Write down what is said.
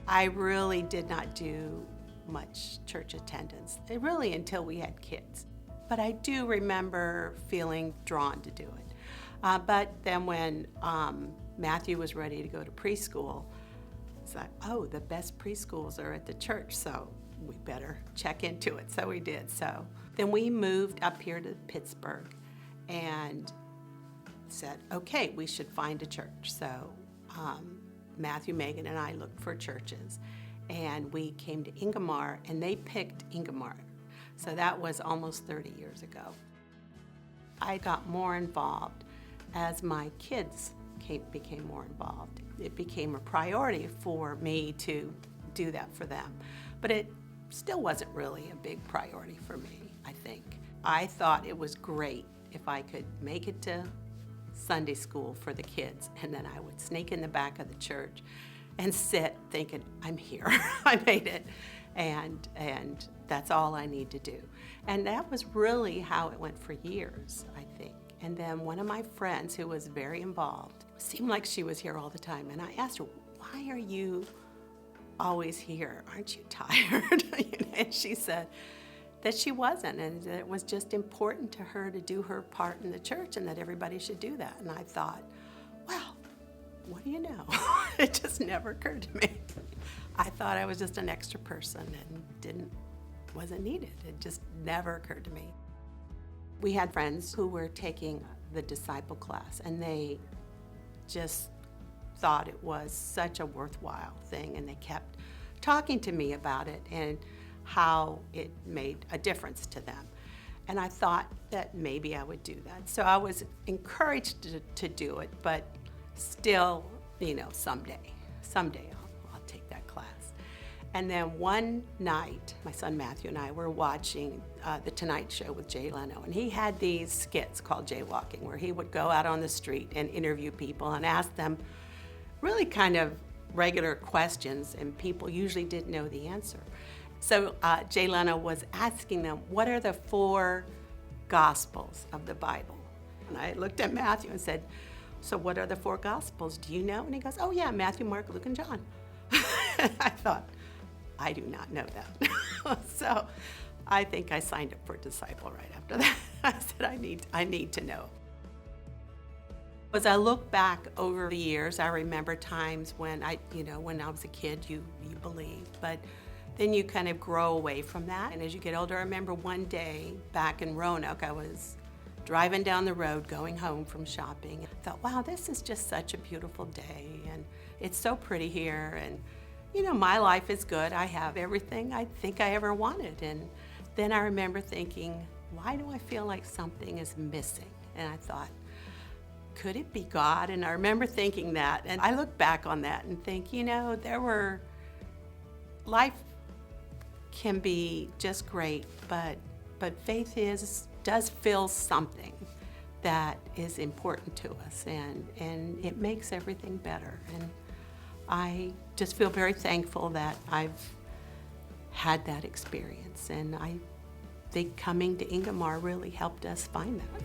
I really did not do much church attendance, really until we had kids. But I do remember feeling drawn to do it. But then when Matthew was ready to go to preschool, it's like, oh, the best preschools are at the church, so we better check into it. So we did. So then we moved up here to Pittsburgh and said, okay, we should find a church. So Matthew, Megan, and I looked for churches, and we came to Ingomar, and they picked Ingomar. So that was almost 30 years ago. I got more involved as my kids became more involved. It became a priority for me to do that for them. But it still wasn't really a big priority for me, I think. I thought it was great if I could make it to Sunday school for the kids, and then I would sneak in the back of the church and sit thinking, I'm here, I made it, and that's all I need to do. And that was really how it went for years, I think. And then one of my friends who was very involved, seemed like she was here all the time, and I asked her, why are you always here? Aren't you tired? And she said that she wasn't, and that it was just important to her to do her part in the church and that everybody should do that. And I thought, well, what do you know? It just never occurred to me. I thought I was just an extra person and wasn't needed. It just never occurred to me. We had friends who were taking the disciple class, and they just thought it was such a worthwhile thing, and they kept talking to me about it and how it made a difference to them. And I thought that maybe I would do that. So I was encouraged to do it, but still, someday I'll take that class. And then one night, my son Matthew and I were watching The Tonight Show with Jay Leno, and he had these skits called Jaywalking, where he would go out on the street and interview people and ask them really kind of regular questions, and people usually didn't know the answer. So Jay Leno was asking them, what are the 4 Gospels of the Bible? And I looked at Matthew and said, so what are the 4 Gospels? Do you know? And he goes, oh yeah, Matthew, Mark, Luke, and John. I thought, I do not know that. So I think I signed up for Disciple right after that. I said, I need to know. As I look back over the years, I remember times when when I was a kid, you believed, but then you kind of grow away from that. And as you get older, I remember one day back in Roanoke, I was driving down the road going home from shopping. I thought, wow, this is just such a beautiful day, and it's so pretty here, and my life is good. I have everything I think I ever wanted. And then I remember thinking, why do I feel like something is missing? And I thought, could it be God? And I remember thinking that, and I look back on that and think, life can be just great, but faith does fill something that is important to us, and it makes everything better. And I just feel very thankful that I've had that experience, and I think coming to Ingomar really helped us find that.